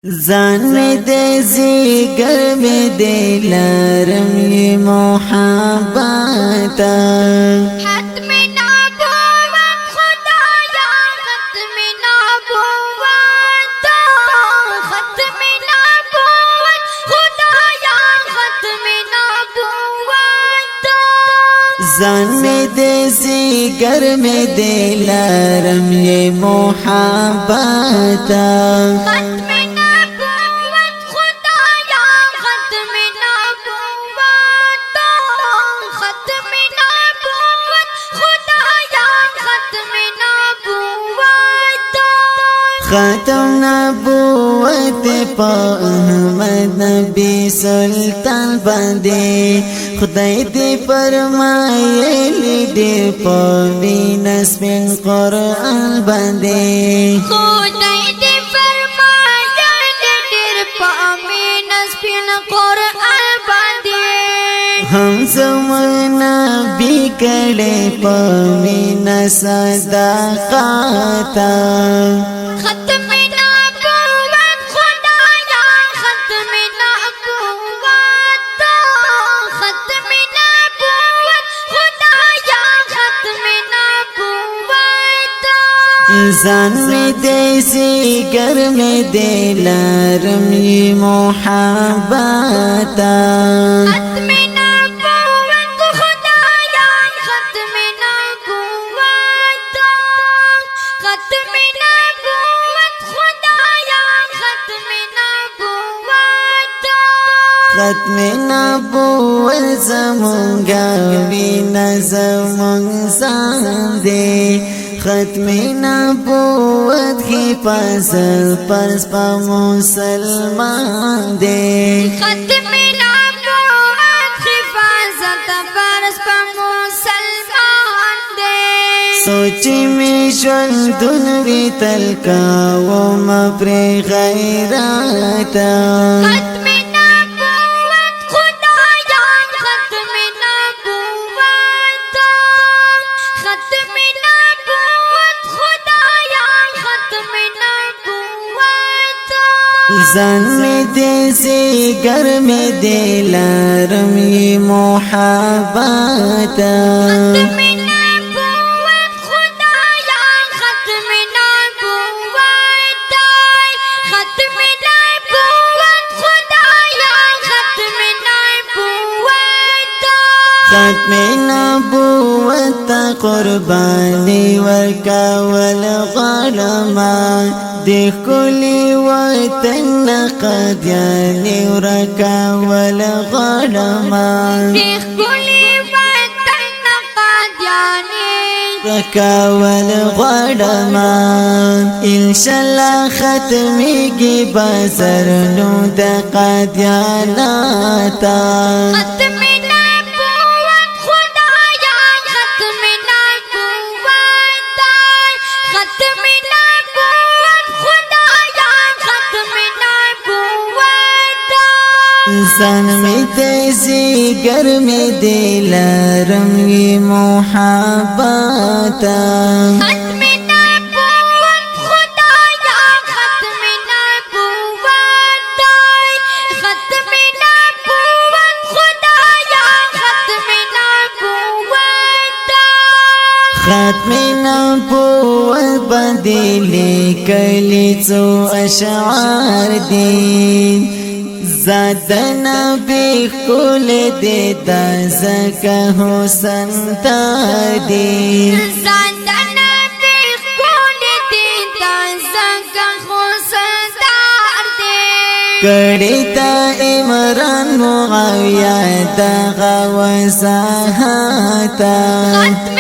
زان میں دے زیگر میں دے لارم یہ محبت ختم نبوت خدایا ختم نبوت ختم نبوت خدایا ختم نبوت زان میں دے زیگر میں دے لارم یہ محبت ختم نبوت پا احمد نبی سلطان باندے خدای دی فرمایلی دی پا وینس من قرآن باندے خدای دی فرمایلی دی پا وینس من قرآن باندے ہم زمان نبی کڑے پا وینس صداقاتا ختم نبوت خدایا ختم نبوت ختم نبوت خدایا ختم نبوت زان میں دے زیگر میں دے لارم یہ محبت ختم نبوت خدایا ختم نبوت ختم نبوت خدایا ختم نبوت ختم نبوت زمونگا وینا زمونگ زاندے ختم نبوت حفاظت پرس پا مسلمان دے ختم نبوت حفاظت پرس پا مسلمان دے سوچی میں ژوندون وی تلکا وما پری غیراتا ختم نبوت خدایا ختم نبوت ختم نبوت خدایا ختم نبوت زان میں دے زیگر میں دے لارم یہ محبت ختم نبوت خدایا ختم نبوت ختم نبوت خدایا ختم نبوت ختم نبوت قربانی ورکول غلمان دی کلی وطن قدیانی ورکول غلمان دیکھ کلی وطن قادیانی رکول غلمان انشاءاللہ ختمی کی بازر نود قدیاناتا ختم نبوت خدایا ختم نبوت ختم نبوت خدایا ختم نبوت زان میں دے زیگر میں دے لارم یہ محبت ختم نبوت خدایا ختم نبوت ختم نبوت خدایا ختم نبوت ختم نبوت بدلی کلی چو اشعار دین زاد نبی کل دیتا زکا حسن تادین زندان بیخ کول دیتا زنگا خوصدار دے کڑیتا عمران معاویہ دغا وزاہتا ختم